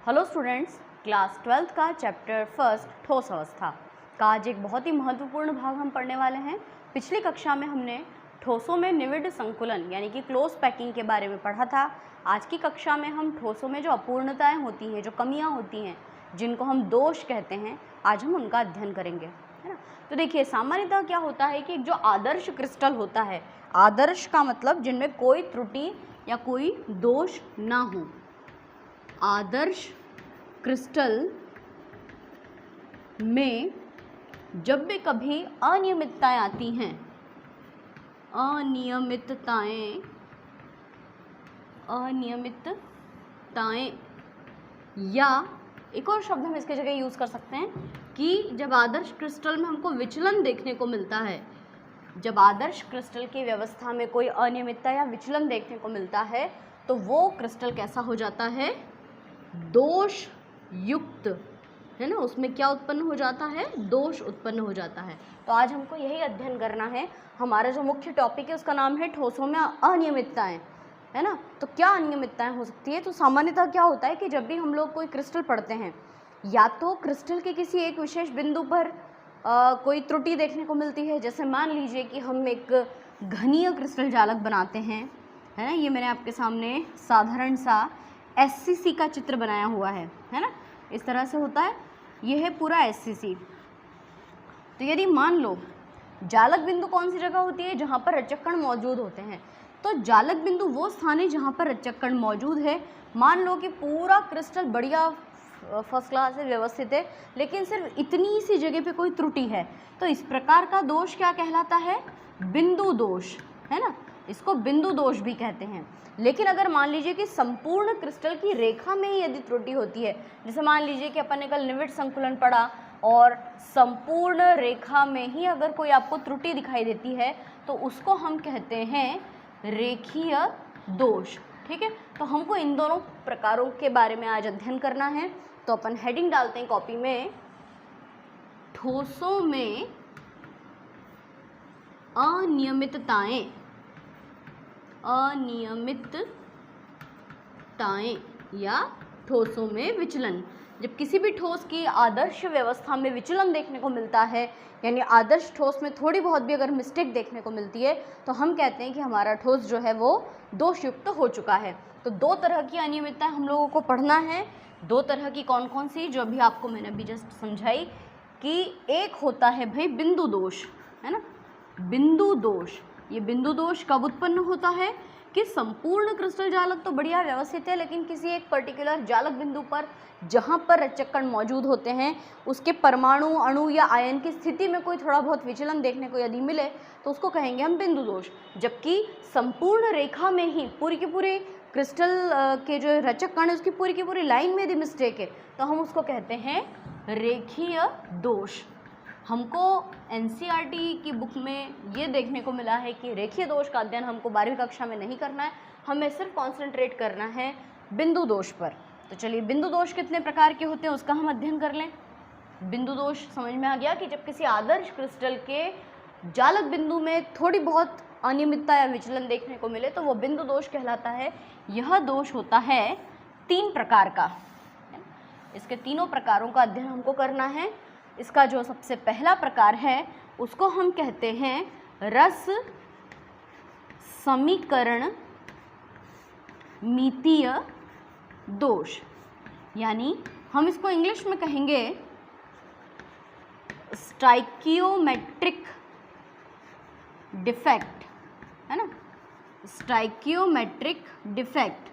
Hello students, class 12th का chapter first ठोस अवस्था का आज एक बहुत ही महत्वपूर्ण भाग हम पढ़ने वाले हैं। पिछली कक्षा में हमने ठोसों में निविड संकुलन यानी कि क्लोज पैकिंग के बारे में पढ़ा था। आज की कक्षा में हम ठोसों में जो अपूर्णताएं होती हैं, जो कमियां होती हैं, जिनको हम दोष कहते हैं, आज हम उनका अध्ययन करेंगे, है ना। तो देखिए, सामान्यतः क्या होता है कि जो आदर्श क्रिस्टल होता है, आदर्श का मतलब जिनमें कोई त्रुटि या कोई दोष ना हो, आदर्श क्रिस्टल में जब भी कभी अनियमितताएं आती हैं, अनियमितताएं या एक और शब्द हम इसके जगह यूज़ कर सकते हैं कि जब आदर्श क्रिस्टल में हमको विचलन देखने को मिलता है, जब आदर्श क्रिस्टल की व्यवस्था में कोई अनियमितता या विचलन देखने को मिलता है तो वो क्रिस्टल कैसा हो जाता है, दोष युक्त, है ना। उसमें क्या उत्पन्न हो जाता है, दोष उत्पन्न हो जाता है। तो आज हमको यही अध्ययन करना है। हमारा जो मुख्य टॉपिक है उसका नाम है ठोसों में अनियमितताएं, है ना। तो क्या अनियमितताएं हो सकती है? तो सामान्यतः क्या होता है कि जब भी हम लोग कोई क्रिस्टल पढ़ते हैं, या तो क्रिस्टल के किसी एक विशेष बिंदु पर कोई त्रुटि देखने को मिलती है। जैसे मान लीजिए कि हम एक घनीय क्रिस्टल जालक बनाते हैं, है ना। ये मैंने आपके सामने साधारण सा SCC का चित्र बनाया हुआ है ना। इस तरह से होता है, ये है पूरा SCC। तो यदि मान लो जालक बिंदु कौन सी जगह होती है, जहाँ पर रचक कण मौजूद होते हैं, तो जालक बिंदु वो स्थान है जहाँ पर रचक कण मौजूद है। मान लो कि पूरा क्रिस्टल बढ़िया फर्स्ट क्लास से व्यवस्थित है, लेकिन सिर्फ इतनी सी जगह पे कोई त्रुटि है, तो इस प्रकार का दोष क्या कहलाता है, बिंदु दोष, है ना। इसको बिंदु दोष भी कहते हैं। लेकिन अगर मान लीजिए कि संपूर्ण क्रिस्टल की रेखा में ही यदि त्रुटि होती है, जैसे मान लीजिए कि अपन ने कल निविड संकुलन पढ़ा और संपूर्ण रेखा में ही अगर कोई आपको त्रुटि दिखाई देती है तो उसको हम कहते हैं रेखीय दोष, ठीक है। तो हमको इन दोनों प्रकारों के बारे में आज अध्ययन करना है। तो अपन हेडिंग डालते हैं कॉपी में, ठोसों में अनियमितताएं या ठोसों में विचलन। जब किसी भी ठोस की आदर्श व्यवस्था में विचलन देखने को मिलता है, यानी आदर्श ठोस में थोड़ी बहुत भी अगर मिस्टेक देखने को मिलती है, तो हम कहते हैं कि हमारा ठोस जो है वो दोषयुक्त हो चुका है। तो दो तरह की अनियमितताएं हम लोगों को पढ़ना है। दो तरह की कौन कौन सी, जो अभी आपको मैंने अभी जस्ट समझाई कि एक होता है भाई बिंदु दोष, है ना। बिंदु दोष, ये बिंदु दोष कब उत्पन्न होता है कि संपूर्ण क्रिस्टल जालक तो बढ़िया व्यवस्थित है, लेकिन किसी एक पर्टिकुलर जालक बिंदु पर जहाँ पर रचक कण मौजूद होते हैं, उसके परमाणु, अणु या आयन की स्थिति में कोई थोड़ा बहुत विचलन देखने को यदि मिले तो उसको कहेंगे हम बिंदु दोष। जबकि संपूर्ण रेखा में ही पूरी की पूरी क्रिस्टल के जो रचक कण है उसकी पूरी की पूरी लाइन में यदि मिस्टेक है तो हम उसको कहते हैं रेखीय दोष। हमको NCERT की बुक में ये देखने को मिला है कि रेखीय दोष का अध्ययन हमको 12वीं कक्षा में नहीं करना है, हमें सिर्फ कॉन्सेंट्रेट करना है बिंदु दोष पर। तो चलिए, बिंदु दोष कितने प्रकार के होते हैं उसका हम अध्ययन कर लें। बिंदु दोष समझ में आ गया कि जब किसी आदर्श क्रिस्टल के जालक बिंदु में थोड़ी बहुत अनियमितता या विचलन देखने को मिले तो वो बिंदु दोष कहलाता है। यह दोष होता है 3 प्रकार का। इसके तीनों प्रकारों का अध्ययन हमको करना है। इसका जो सबसे पहला प्रकार है उसको हम कहते हैं रस समीकरण मितीय दोष, यानी हम इसको इंग्लिश में कहेंगे स्टाइकियोमेट्रिक डिफेक्ट, है ना। स्टाइकियोमेट्रिक डिफेक्ट,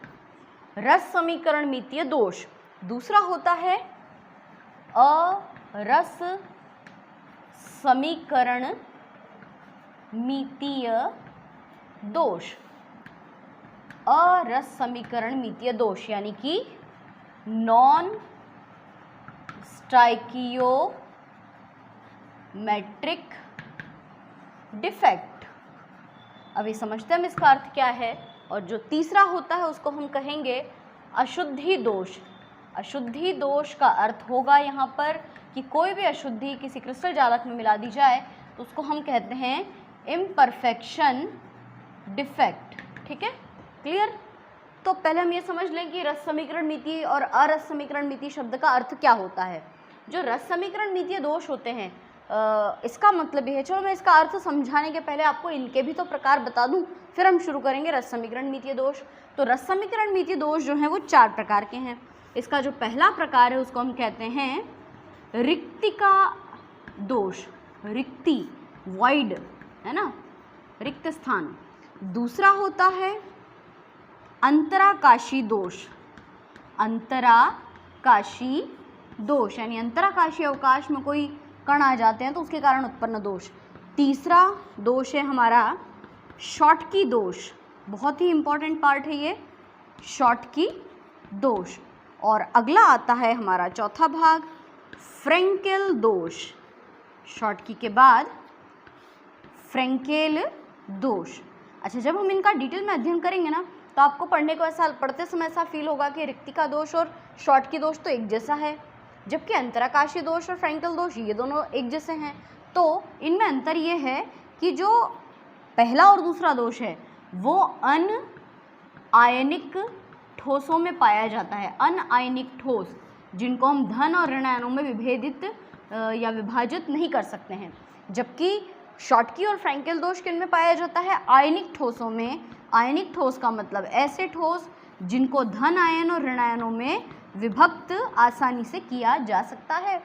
रस समीकरण मितीय दोष। दूसरा होता है अरस समीकरण मितीय दोष। अरस समीकरण मितीय दोष यानी कि नॉन स्टाइकियोमेट्रिक डिफेक्ट। अभी समझते हैं हम इसका अर्थ क्या है। और जो तीसरा होता है उसको हम कहेंगे अशुद्धि दोष। अशुद्धि दोष का अर्थ होगा यहाँ पर कि कोई भी अशुद्धि किसी क्रिस्टल जालक में मिला दी जाए तो उसको हम कहते हैं इम्परफेक्शन डिफेक्ट, ठीक है, क्लियर। तो पहले हम ये समझ लें कि रस समीकरण मितीय और अरस समीकरण मितीय शब्द का अर्थ क्या होता है। जो रस समीकरण मितीय दोष होते हैं इसका मतलब ये है, चलो मैं इसका अर्थ समझाने के पहले आपको इनके भी तो प्रकार बता दूं, फिर हम शुरू करेंगे रस समीकरण मितीय दोष। तो रस समीकरण मितीय दोष जो हैं वो 4 प्रकार के हैं। इसका जो पहला प्रकार है उसको हम कहते हैं रिक्तिका दोष, रिक्ति, वॉइड, है ना, रिक्त स्थान। दूसरा होता है अंतराकाशी दोष, अंतराकाशी दोष यानी अंतराकाशी अवकाश में कोई कण आ जाते हैं तो उसके कारण उत्पन्न दोष। तीसरा दोष है हमारा शॉटकी दोष, बहुत ही इंपॉर्टेंट पार्ट है ये, शॉटकी दोष। और अगला आता है हमारा चौथा भाग फ्रेंकेल दोष, शॉटकी के बाद फ्रेंकेल दोष। अच्छा, जब हम इनका डिटेल में अध्ययन करेंगे ना तो आपको पढ़ने को ऐसा, पढ़ते समय ऐसा फील होगा कि रिक्तिका दोष और शॉटकी दोष तो एक जैसा है, जबकि अंतराकाशी दोष और फ्रेंकेल दोष ये दोनों एक जैसे हैं। तो इनमें अंतर ये है कि जो पहला और दूसरा दोष है वो अनआयनिक ठोसों में पाया जाता है, अनआयनिक ठोस जिनको हम धन और ऋण आयनों में विभेदित या विभाजित नहीं कर सकते हैं, जबकि शॉटकी और फ्रेंकेल दोष किन में पाया जाता है, आयनिक ठोसों में। आयनिक ठोस का मतलब ऐसे ठोस जिनको धन आयन और ऋण आयनों में विभक्त आसानी से किया जा सकता है।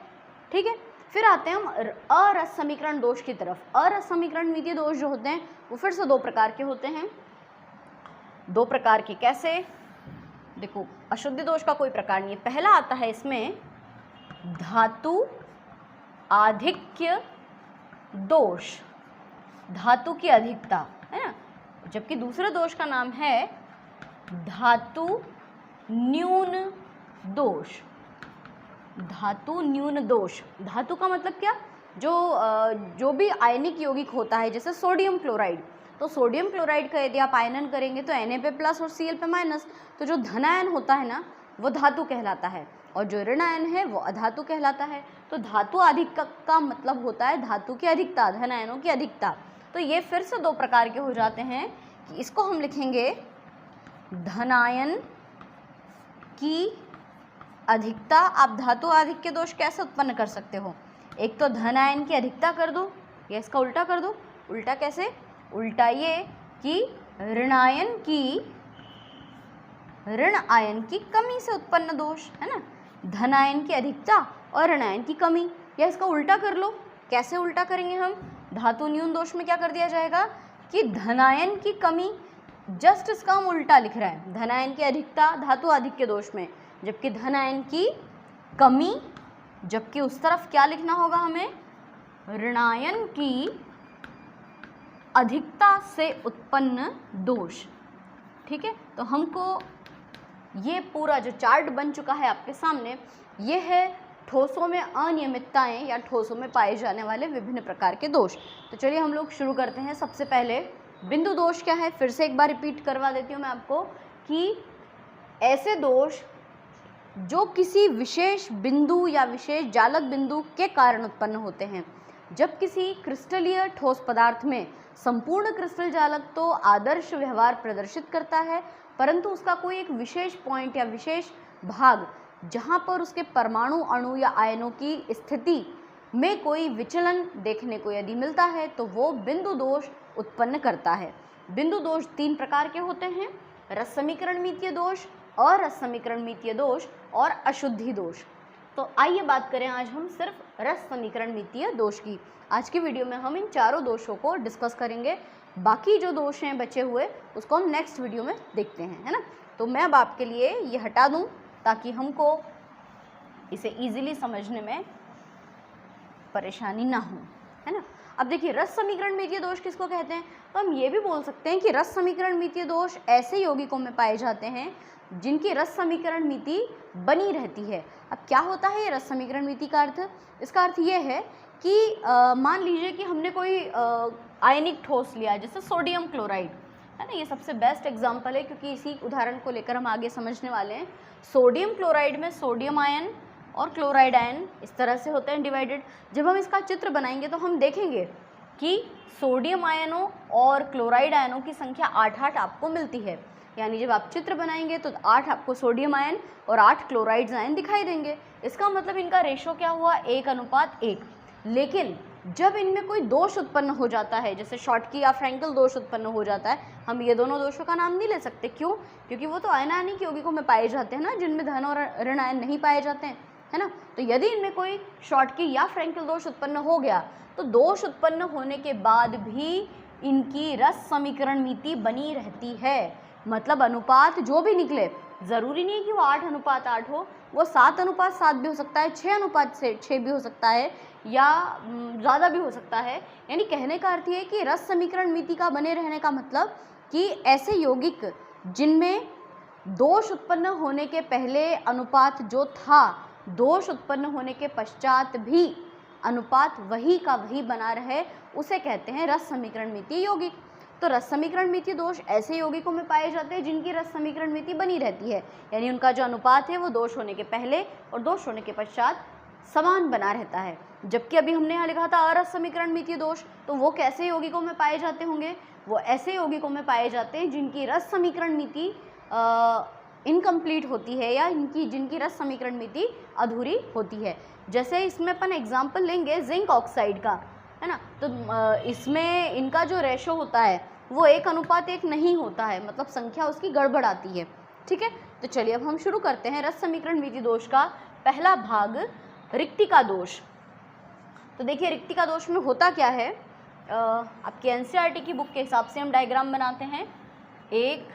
ठीक है, फिर आते हैं हम अरस समीकरण दोष की तरफ। अरस समीकरण मितीय दोष जो होते हैं वो फिर से 2 प्रकार के होते हैं। 2 प्रकार के कैसे, देखो अशुद्धि दोष का कोई प्रकार नहीं है। पहला आता है इसमें धातु आधिक्य दोष, धातु की अधिकता, है ना, जबकि दूसरे दोष का नाम है धातु न्यून दोष, धातु न्यून दोष। धातु का मतलब क्या, जो भी आयनिक यौगिक होता है, जैसे सोडियम क्लोराइड, तो सोडियम क्लोराइड का यदि आप आयनन करेंगे तो Na पे प्लस और Cl पे माइनस, तो जो धनायन होता है ना वो धातु कहलाता है और जो ऋण आयन है वो अधातु कहलाता है। तो धातु अधिक का मतलब होता है धातु की अधिकता, धनायनों की अधिकता। तो ये फिर से 2 प्रकार के हो जाते हैं कि इसको हम लिखेंगे धनायन की अधिकता। आप धातु आधिक्य दोष कैसे उत्पन्न कर सकते हो, एक तो धन आयन की अधिकता कर दो या इसका उल्टा कर दो। उल्टा कैसे, उल्टा ये कि ऋण आयन की कमी से उत्पन्न दोष, है ना, धन आयन की अधिकता और ऋण आयन की कमी, या इसका उल्टा कर लो। कैसे उल्टा करेंगे हम, धातु न्यून दोष में क्या कर दिया जाएगा कि धनायन की कमी, जस्ट इसका हम उल्टा लिख रहे हैं, धनायन की अधिकता धातु आधिक्य दोष में, जबकि धनायन की कमी, जबकि उस तरफ क्या लिखना होगा हमें, ऋणायन की अधिकता से उत्पन्न दोष। ठीक है, तो हमको ये पूरा जो चार्ट बन चुका है आपके सामने, ये है ठोसों में अनियमितताएं या ठोसों में पाए जाने वाले विभिन्न प्रकार के दोष। तो चलिए हम लोग शुरू करते हैं। सबसे पहले बिंदु दोष क्या है, फिर से एक बार रिपीट करवा देती हूँ मैं आपको कि ऐसे दोष जो किसी विशेष बिंदु या विशेष जालक बिंदु के कारण उत्पन्न होते हैं। जब किसी क्रिस्टलीय ठोस पदार्थ में संपूर्ण क्रिस्टल जालक तो आदर्श व्यवहार प्रदर्शित करता है, परंतु उसका कोई एक विशेष पॉइंट या विशेष भाग जहाँ पर उसके परमाणु, अणु या आयनों की स्थिति में कोई विचलन देखने को यदि मिलता है तो वो बिंदु दोष उत्पन्न करता है। बिंदु दोष 3 प्रकार के होते हैं, रस समीकरण मितीय दोष, अरस समीकरण मितीय दोष और अशुद्धि दोष। तो आइए बात करें आज हम सिर्फ रस समीकरण मितीय दोष की। आज की वीडियो में हम इन चारों दोषों को डिस्कस करेंगे, बाकी जो दोष हैं बचे हुए उसको हम नेक्स्ट वीडियो में देखते हैं, है ना। तो मैं अब आपके लिए ये हटा दूं ताकि हमको इसे इजीली समझने में परेशानी ना हो, है ना। अब देखिए रस समीकरण मितीय दोष किसको कहते हैं, तो हम ये भी बोल सकते हैं कि रस समीकरण मितीय दोष ऐसे यौगिकों में पाए जाते हैं जिनकी रस समीकरण मिति बनी रहती है। अब क्या होता है ये रस समीकरण मिति का अर्थ, इसका अर्थ ये है कि मान लीजिए कि हमने कोई आयनिक ठोस लिया, जैसे सोडियम क्लोराइड, है ना, ये सबसे बेस्ट एग्जाम्पल है क्योंकि इसी उदाहरण को लेकर हम आगे समझने वाले हैं। सोडियम क्लोराइड में सोडियम आयन और क्लोराइड आयन इस तरह से होते हैं डिवाइडेड। जब हम इसका चित्र बनाएंगे तो हम देखेंगे कि सोडियम आयनों और क्लोराइड आयनों की संख्या 8-8 आपको मिलती है, यानी जब आप चित्र बनाएंगे तो 8 आपको सोडियम आयन और 8 क्लोराइड्स आयन दिखाई देंगे। इसका मतलब इनका रेशो क्या हुआ, 1:1। लेकिन जब इनमें कोई दोष उत्पन्न हो जाता है, जैसे शॉटकी या फ्रैंकल दोष उत्पन्न हो जाता है, हम ये दोनों दोषों का नाम नहीं ले सकते। क्यों? क्योंकि वो तो अनायनिक यौगिकों में पाए जाते हैं ना, जिनमें धन और ऋण आयन नहीं पाए जाते हैं, है ना। तो यदि इनमें कोई शॉटकी या फ्रैंकल दोष उत्पन्न हो गया तो दोष उत्पन्न होने के बाद भी इनकी रस समीकरण मिति बनी रहती है। मतलब अनुपात जो भी निकले, ज़रूरी नहीं कि वो 8:8 हो, वो 7:7 भी हो सकता है, 6:6 भी हो सकता है, या ज़्यादा भी हो सकता है। यानी कहने का अर्थ ये है कि रस समीकरण मिति का बने रहने का मतलब कि ऐसे यौगिक जिनमें दोष उत्पन्न होने के पहले अनुपात जो था, दोष उत्पन्न होने के पश्चात भी अनुपात वही का वही बना रहे, उसे कहते हैं रस समीकरण मिति यौगिक। तो रस समीकरण मिति दोष ऐसे यौगिकों में पाए जाते हैं जिनकी रस समीकरण मिति बनी रहती है, यानी उनका जो अनुपात है वो दोष होने के पहले और दोष होने के पश्चात समान बना रहता है। जबकि अभी हमने यहाँ लिखा था अरस समीकरण मिति दोष, तो वो कैसे यौगिकों में पाए जाते होंगे, वो ऐसे यौगिकों में पाए जाते हैं जिनकी रस समीकरण मिति इनकम्प्लीट होती है, या जिनकी रस समीकरण मिति अधूरी होती है। जैसे इसमें अपन एग्जाम्पल लेंगे जिंक ऑक्साइड का, है ना। तो इसमें इनका जो रेशो होता है वो 1:1 नहीं होता है, मतलब संख्या उसकी गड़बड़ आती है। ठीक है, तो चलिए अब हम शुरू करते हैं रस समीकरण मिति दोष का पहला भाग, रिक्तिका दोष। तो देखिए रिक्तिका दोष में होता क्या है, आपके एनसीईआरटी की बुक के हिसाब से हम डायग्राम बनाते हैं। 1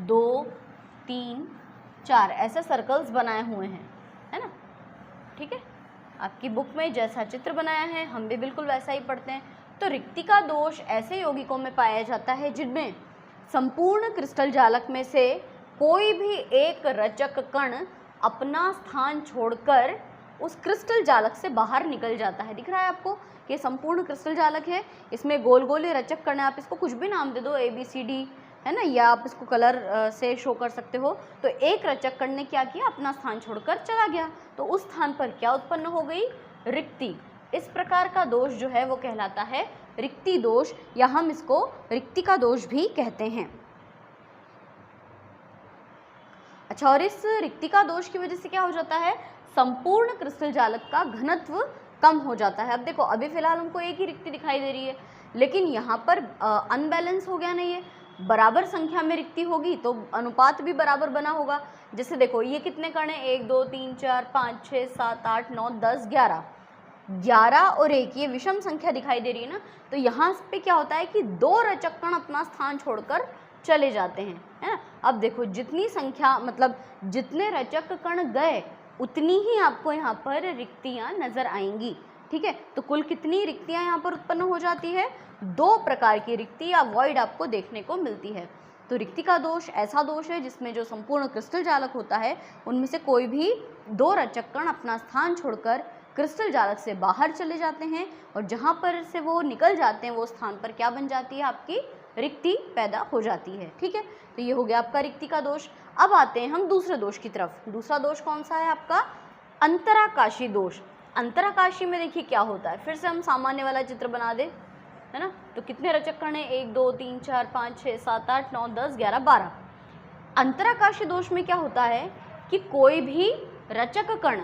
2 3 4 ऐसे सर्कल्स बनाए हुए हैं, है ना। ठीक है, आपकी बुक में जैसा चित्र बनाया है हम भी बिल्कुल वैसा ही पढ़ते हैं। तो रिक्तिका दोष ऐसे यौगिकों में पाया जाता है जिनमें संपूर्ण क्रिस्टल जालक में से कोई भी एक रचक कण अपना स्थान छोड़कर उस क्रिस्टल जालक से बाहर निकल जाता है। दिख रहा है आपको कि संपूर्ण क्रिस्टल जालक है, इसमें गोल गोल रचक कण है, आप इसको कुछ भी नाम दे दो, ABCD, है ना, या आप इसको कलर से शो कर सकते हो। तो एक रचक कण ने क्या किया, अपना स्थान छोड़कर चला गया, तो उस स्थान पर क्या उत्पन्न हो गई, रिक्ति। इस प्रकार का दोष जो है वो कहलाता है रिक्ति दोष, या हम इसको रिक्तिका दोष भी कहते हैं। अच्छा, और इस रिक्तिका दोष की वजह से क्या हो जाता है, संपूर्ण क्रिस्टल जालक का घनत्व कम हो जाता है। अब देखो अभी फिलहाल हमको एक ही रिक्ति दिखाई दे रही है, लेकिन यहाँ पर अनबैलेंस हो गया नहीं है, बराबर संख्या में रिक्ति होगी तो अनुपात भी बराबर बना होगा। जैसे देखो ये कितने कण हैं, 1 2 3 4 5 6 7 8 9 10 11, 11 और 1, ये विषम संख्या दिखाई दे रही है ना। तो यहाँ पे क्या होता है कि 2 रचक कण अपना स्थान छोड़कर चले जाते हैं, है ना। अब देखो जितनी संख्या, मतलब जितने रचक कण गए उतनी ही आपको यहाँ पर रिक्तियाँ नजर आएंगी। ठीक है, तो कुल कितनी रिक्तियाँ यहाँ पर उत्पन्न हो जाती है, 2 प्रकार की रिक्ति या वॉइड आपको देखने को मिलती है। तो रिक्तिका दोष ऐसा दोष है जिसमें जो संपूर्ण क्रिस्टल जालक होता है उनमें से कोई भी 2 रचक कण अपना स्थान छोड़कर क्रिस्टल जालक से बाहर चले जाते हैं, और जहाँ पर से वो निकल जाते हैं वो स्थान पर क्या बन जाती है, आपकी रिक्ति पैदा हो जाती है। ठीक है, तो ये हो गया आपका रिक्तिका दोष। अब आते हैं हम दूसरे दोष की तरफ। दूसरा दोष कौन सा है आपका, अंतराकाशी दोष। अंतराकाशी में देखिए क्या होता है, फिर से हम सामान्य वाला चित्र बना दें, है ना। तो कितने रचक कण हैं, 1 2 3 4 5 6 7 8 9 10 11 12। अंतराकाशी दोष में क्या होता है कि कोई भी रचक कण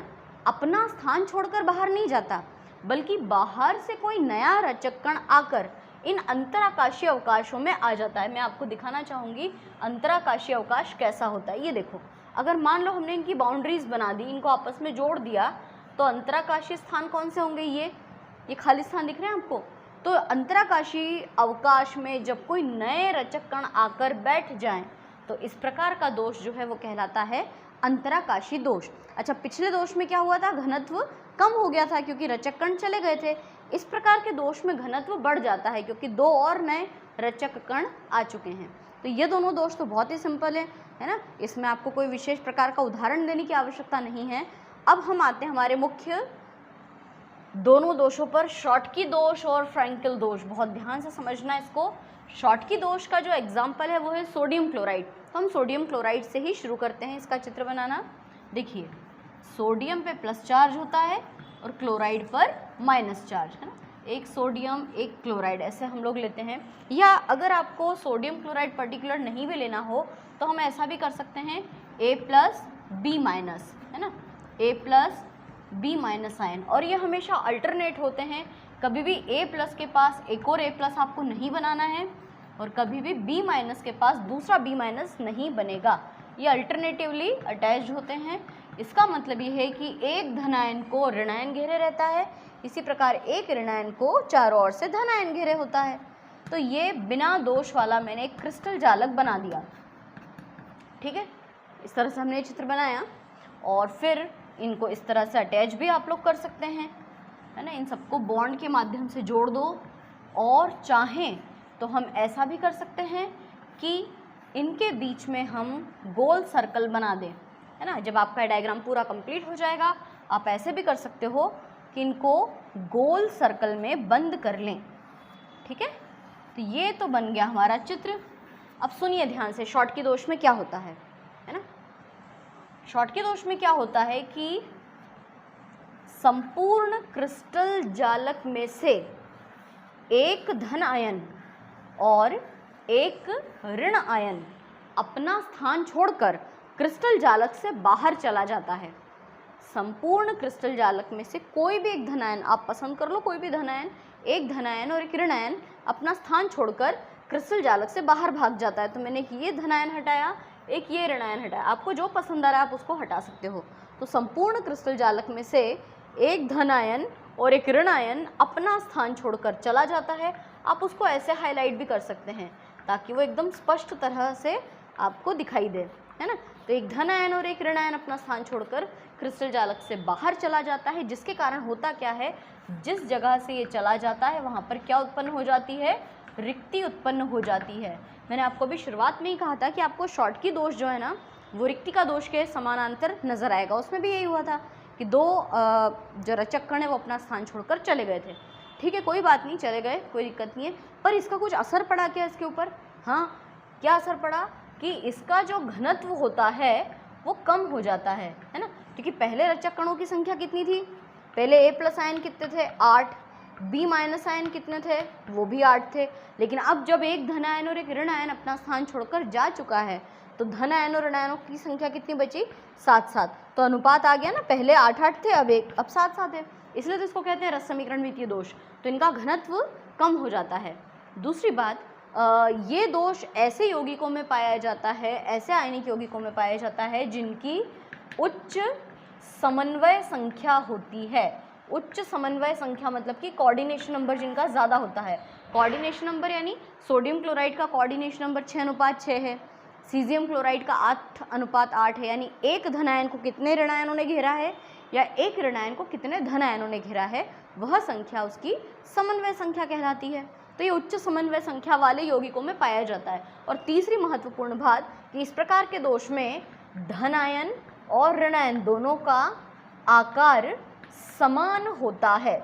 अपना स्थान छोड़कर बाहर नहीं जाता, बल्कि बाहर से कोई नया रचक कण आकर इन अंतराकाशीय अवकाशों में आ जाता है। मैं आपको दिखाना चाहूँगी अंतराकाशीय अवकाश कैसा होता है। ये देखो, अगर मान लो हमने इनकी बाउंड्रीज बना दी, इनको आपस में जोड़ दिया, तो अंतराकाशीय स्थान कौन से होंगे, ये खाली स्थान दिख रहे हैं आपको। तो अंतराकाशीय अवकाश में जब कोई नए रचक कण आकर बैठ जाएं, तो इस प्रकार का दोष जो है वो कहलाता है अंतराकाशी दोष। अच्छा, पिछले दोष में क्या हुआ था, घनत्व कम हो गया था क्योंकि रचक कण चले गए थे। इस प्रकार के दोष में घनत्व बढ़ जाता है क्योंकि 2 और नए रचक कण आ चुके हैं। तो ये दोनों दोष तो बहुत ही सिंपल है ना, इसमें आपको कोई विशेष प्रकार का उदाहरण देने की आवश्यकता नहीं है। अब हम आते हैं हमारे मुख्य दोनों दोषों पर, शॉटकी दोष और फ्रैंकल दोष। बहुत ध्यान से समझना है इसको। शॉटकी दोष का जो एग्जाम्पल है वो है सोडियम क्लोराइड। तो हम सोडियम क्लोराइड से ही शुरू करते हैं इसका चित्र बनाना। देखिए सोडियम पे प्लस चार्ज होता है और क्लोराइड पर माइनस चार्ज, है ना। एक सोडियम, एक क्लोराइड, ऐसे हम लोग लेते हैं। या अगर आपको सोडियम क्लोराइड पर्टिकुलर नहीं भी लेना हो तो हम ऐसा भी कर सकते हैं A+B-, है ना, A+B- आयन, और ये हमेशा अल्टरनेट होते हैं। कभी भी A+ के पास एक और A+ आपको नहीं बनाना है और कभी भी B- के पास दूसरा B- नहीं बनेगा, ये अल्टरनेटिवली अटैच्ड होते हैं। इसका मतलब ये है कि एक धनायन को ऋणायन घेरे रहता है, इसी प्रकार एक ऋणायन को चारों ओर से धनायन घेरे होता है। तो ये बिना दोष वाला मैंने एक क्रिस्टल जालक बना दिया, ठीक है। इस तरह से हमने ये चित्र बनाया और फिर इनको इस तरह से अटैच भी आप लोग कर सकते हैं, है ना, इन सबको बॉन्ड के माध्यम से जोड़ दो। और चाहें तो हम ऐसा भी कर सकते हैं कि इनके बीच में हम गोल सर्कल बना दें, है ना। जब आपका डायग्राम पूरा कंप्लीट हो जाएगा आप ऐसे भी कर सकते हो कि इनको गोल सर्कल में बंद कर लें, ठीक है। तो ये तो बन गया हमारा चित्र। अब सुनिए ध्यान से, शॉटकी दोष में क्या होता है ना। शॉटकी दोष में क्या होता है कि संपूर्ण क्रिस्टल जालक में से एक धन आयन और एक ऋण आयन अपना स्थान छोड़कर क्रिस्टल जालक से बाहर चला जाता है। संपूर्ण क्रिस्टल जालक में से कोई भी एक धनायन आप पसंद कर लो, कोई भी धनायन, एक धनायन और एक ऋणायन अपना स्थान छोड़कर क्रिस्टल जालक से बाहर भाग जाता है। तो मैंने ये धनायन हटाया, एक ये ऋणायन हटाया, आपको जो पसंद आ रहा है आप उसको हटा सकते हो। तो संपूर्ण क्रिस्टल जालक में से एक धनायन और एक ऋणायन अपना स्थान छोड़कर चला जाता है। आप उसको ऐसे हाईलाइट भी कर सकते हैं ताकि वो एकदम स्पष्ट तरह से आपको दिखाई दे, है ना। तो एक धन आयन और एक ऋण आयन अपना स्थान छोड़कर क्रिस्टल जालक से बाहर चला जाता है, जिसके कारण होता क्या है, जिस जगह से ये चला जाता है वहाँ पर क्या उत्पन्न हो जाती है, रिक्ति उत्पन्न हो जाती है। मैंने आपको भी शुरुआत में ही कहा था कि आपको शॉटकी दोष जो है ना वो रिक्तिका दोष के समानांतर नजर आएगा। उसमें भी यही हुआ था कि दो जो रचक कण है वो अपना स्थान छोड़कर चले गए थे। ठीक है, कोई बात नहीं, चले गए, कोई दिक्कत नहीं है, पर इसका कुछ असर पड़ा क्या इसके ऊपर? हाँ, क्या असर पड़ा कि इसका जो घनत्व होता है वो कम हो जाता है ना। क्योंकि पहले रचक कणों की संख्या कितनी थी, पहले A+ आयन कितने थे, 8, B- आयन कितने थे, वो भी 8 थे। लेकिन अब जब एक धन आयन और एक ऋण आयन अपना स्थान छोड़कर जा चुका है तो धन आयन और ऋण आयनों की संख्या कितनी बची, 7-7। तो अनुपात आ गया ना, पहले 8-8 थे, अब 7-7 है। इसलिए तो इसको कहते हैं रस समीकरण द्वितीय दोष। तो इनका घनत्व कम हो जाता है। दूसरी बात, ये दोष ऐसे यौगिकों में पाया जाता है, ऐसे आयनिक यौगिकों में पाया जाता है जिनकी उच्च समन्वय संख्या होती है। उच्च समन्वय संख्या मतलब कि कोऑर्डिनेशन नंबर जिनका ज़्यादा होता है। कोऑर्डिनेशन नंबर यानी सोडियम क्लोराइड का कोऑर्डिनेशन नंबर 6:6 है, सीजियम क्लोराइड का 8:8 है। यानी एक धन आयन को कितने ऋण आयनों ने घेरा है या एक ऋण आयन को कितने धन आयनों ने घेरा है, वह संख्या उसकी समन्वय संख्या कहलाती है। तो ये उच्च समन्वय संख्या वाले यौगिकों में पाया जाता है। और तीसरी महत्वपूर्ण बात कि इस प्रकार के दोष में धन आयन और ऋण आयन दोनों का आकार समान होता है।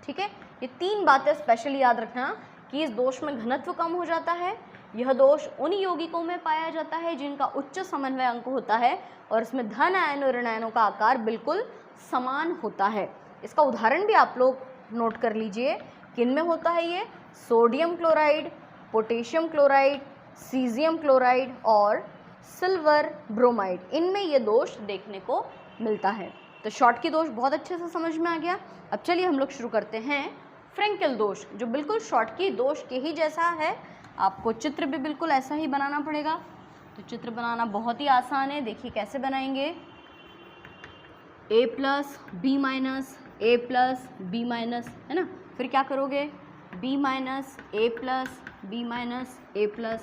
ठीक है, ये 3 बातें स्पेशली याद रखना कि इस दोष में घनत्व कम हो जाता है, यह दोष उन यौगिकों में पाया जाता है जिनका उच्च समन्वय अंक होता है और इसमें धन आयन और ऋण आयनों का आकार बिल्कुल समान होता है। इसका उदाहरण भी आप लोग नोट कर लीजिए, किन में होता है ये, sodium chloride, potassium chloride, caesium chloride और सिल्वर ब्रोमाइड, इनमें ये दोष देखने को मिलता है। तो शॉटकी दोष बहुत अच्छे से समझ में आ गया। अब चलिए हम लोग शुरू करते हैं फ्रेंकेल दोष, जो बिल्कुल शॉटकी दोष के ही जैसा है। आपको चित्र भी बिल्कुल ऐसा ही बनाना पड़ेगा। तो चित्र बनाना बहुत ही आसान है, देखिए कैसे बनाएंगे। A+B-, A+B-, है ना। फिर क्या करोगे, B-, A+B-, A+,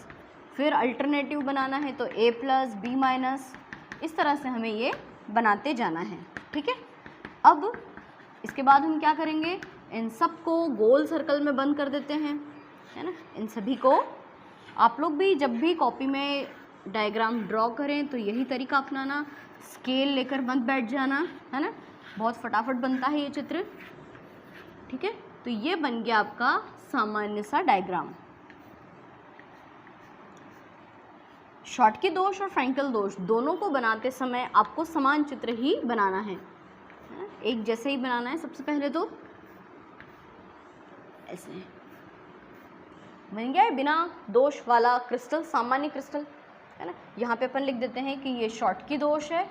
फिर अल्टरनेटिव बनाना है तो A+B-, इस तरह से हमें ये बनाते जाना है। ठीक है, अब इसके बाद हम क्या करेंगे, इन सबको गोल सर्कल में बंद कर देते हैं, है ना। इन सभी को आप लोग भी जब भी कॉपी में डायग्राम ड्रॉ करें तो यही तरीका अपनाना, स्केल लेकर मत बैठ जाना, है ना, बहुत फटाफट बनता है ये चित्र। ठीक है, तो ये बन गया आपका सामान्य सा डायग्राम। शॉटकी दोष और फ्रेंकेल दोष दोनों को बनाते समय आपको समान चित्र ही बनाना है, एक जैसे ही बनाना है। सबसे पहले तो ऐसे बन गया है बिना दोष वाला क्रिस्टल, सामान्य क्रिस्टल, है ना। यहाँ पे अपन लिख देते हैं कि ये शॉटकी दोष है।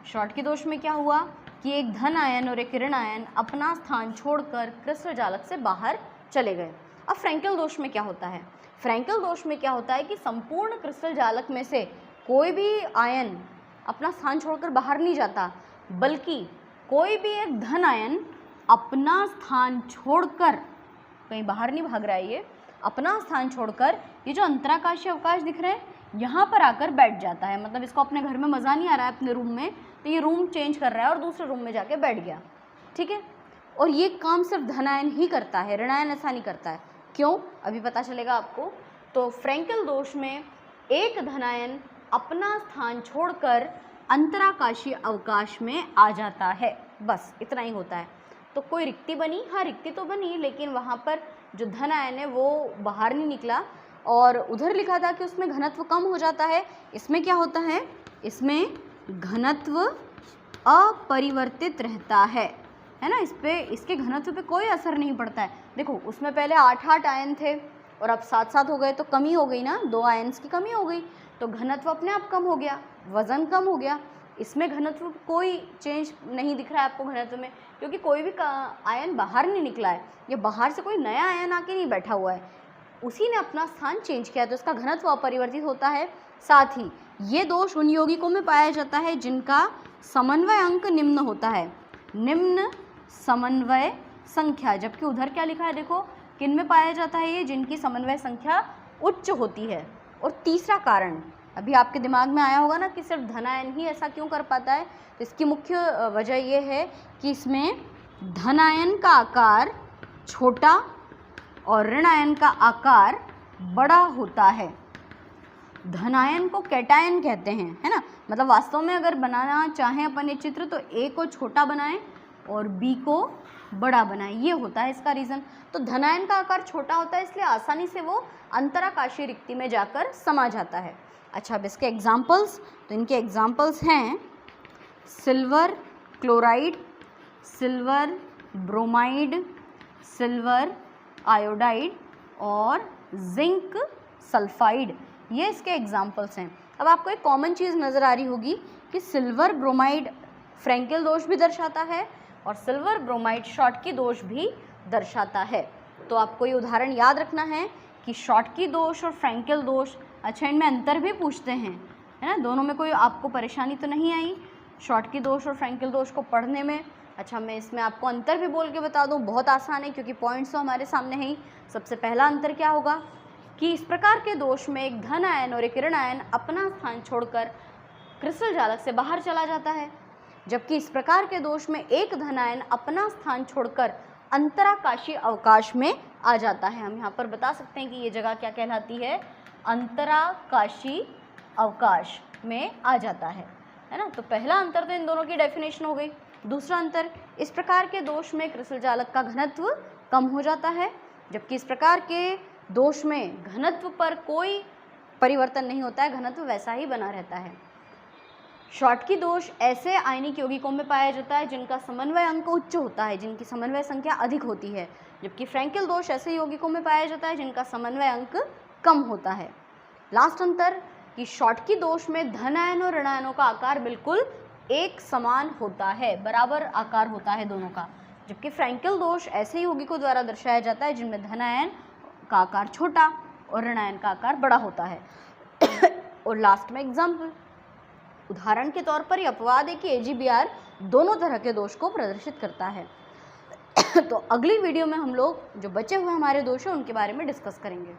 शॉटकी दोष में क्या हुआ कि एक धन आयन और एक ऋण आयन अपना स्थान छोड़कर क्रिस्टल जालक से बाहर चले गए। अब फ्रैंकल दोष में क्या होता है? फ्रैंकल दोष में क्या होता है कि संपूर्ण क्रिस्टल जालक में से कोई भी आयन अपना स्थान छोड़कर बाहर नहीं जाता, बल्कि कोई भी एक धन आयन अपना स्थान छोड़कर, कहीं बाहर नहीं भाग रहा है, ये अपना स्थान छोड़कर ये जो अंतराकाशीय अवकाश दिख रहे हैं यहाँ पर आकर बैठ जाता है। मतलब इसको अपने घर में मज़ा नहीं आ रहा है अपने रूम में, तो ये रूम चेंज कर रहा है और दूसरे रूम में जाके बैठ गया, ठीक है। और ये काम सिर्फ धनायन ही करता है, ऋणायन ऐसा नहीं करता है। क्यों? अभी पता चलेगा आपको। तो फ्रैंकल दोष में एक धनायन अपना स्थान छोड़कर अंतराकाशीय अवकाश में आ जाता है, बस इतना ही होता है। तो कोई रिक्ति बनी, हाँ रिक्ति तो बनी, लेकिन वहाँ पर जो धन आयन है वो बाहर नहीं निकला। और उधर लिखा था कि उसमें घनत्व कम हो जाता है, इसमें क्या होता है? इसमें घनत्व अपरिवर्तित रहता है ना। इस पे, इसके घनत्व पे कोई असर नहीं पड़ता है। देखो उसमें पहले 8 आयन थे और अब 7 हो गए, तो कमी हो गई ना, 2 आयन्स की कमी हो गई, तो घनत्व अपने आप कम हो गया, वजन कम हो गया। इसमें घनत्व कोई चेंज नहीं दिख रहा है आपको घनत्व में, क्योंकि कोई भी आयन बाहर नहीं निकला है, ये बाहर से कोई नया आयन आके नहीं बैठा हुआ है, उसी ने अपना स्थान चेंज किया, तो इसका घनत्व अपरिवर्तित होता है। साथ ही ये दोष उन यौगिकों में पाया जाता है जिनका समन्वय अंक निम्न होता है, निम्न समन्वय संख्या। जबकि उधर क्या लिखा है देखो, किन में पाया जाता है ये? जिनकी समन्वय संख्या उच्च होती है। और तीसरा कारण अभी आपके दिमाग में आया होगा ना कि सिर्फ धनायन ही ऐसा क्यों कर पाता है, तो इसकी मुख्य वजह ये है कि इसमें धनायन का आकार छोटा और ऋणायन का आकार बड़ा होता है। धनायन को कैटायन कहते हैं, है ना। मतलब वास्तव में अगर बनाना चाहें अपन ये चित्र, तो ए को छोटा बनाएं और बी को बड़ा बनाएं, ये होता है इसका रीज़न। तो धनायन का आकार छोटा होता है, इसलिए आसानी से वो अंतराकाशीय रिक्ति में जाकर समा जाता है। अच्छा, अब इसके एग्जाम्पल्स, तो इनके एग्जाम्पल्स हैं silver chloride, silver bromide, silver iodide और जिंक सल्फाइड, ये इसके एग्जाम्पल्स हैं। अब आपको एक कॉमन चीज़ नज़र आ रही होगी कि सिल्वर ब्रोमाइड फ्रैंकल दोष भी दर्शाता है और सिल्वर ब्रोमाइड शॉटकी दोष भी दर्शाता है। तो आपको ये उदाहरण याद रखना है कि शॉटकी दोष और फ्रैंकल दोष, अच्छा इनमें अंतर भी पूछते हैं, है ना। दोनों में कोई आपको परेशानी तो नहीं आई शॉटकी दोष और फ्रैंकल दोष को पढ़ने में? अच्छा, मैं इसमें आपको अंतर भी बोल के बता दूं, बहुत आसान है क्योंकि पॉइंट्स तो हमारे सामने हैं ही। सबसे पहला अंतर क्या होगा कि इस प्रकार के दोष में एक धन आयन और एक ऋण आयन अपना स्थान छोड़कर क्रिस्टल जालक से बाहर चला जाता है, जबकि इस प्रकार के दोष में एक धन आयन अपना स्थान छोड़कर अंतराकाशीय अवकाश में आ जाता है। हम यहाँ पर बता सकते हैं कि ये जगह क्या कहलाती है? अंतराकाशीय अवकाश में आ जाता है ना। तो पहला अंतर तो इन दोनों की डेफिनेशन हो गई। दूसरा अंतर, इस प्रकार के दोष में क्रिस्टल जालक का घनत्व कम हो जाता है, जबकि इस प्रकार के दोष में घनत्व पर कोई परिवर्तन नहीं होता है, घनत्व वैसा ही बना रहता है। शॉटकी दोष ऐसे आयनिक यौगिकों में पाया जाता है जिनका समन्वय अंक उच्च होता है, जिनकी समन्वय संख्या अधिक होती है, जबकि फ्रैंकल दोष ऐसे यौगिकों में पाया जाता है जिनका समन्वय अंक कम होता है। लास्ट अंतर कि शॉटकी दोष में धन आयन और ऋण आयनों का आकार बिल्कुल एक समान होता है, बराबर आकार होता है दोनों का, जबकि फ्रैंकल दोष ऐसे यौगिकों द्वारा दर्शाया जाता है जिनमें धन आयन का आकार छोटा और ऋण आयन का आकार बड़ा होता है। और लास्ट में एग्जाम्पल, उदाहरण के तौर पर यह अपवाद है कि AgBr दोनों तरह के दोष को प्रदर्शित करता है। तो अगली वीडियो में हम लोग जो बचे हुए हमारे दोष हैं उनके बारे में डिस्कस करेंगे।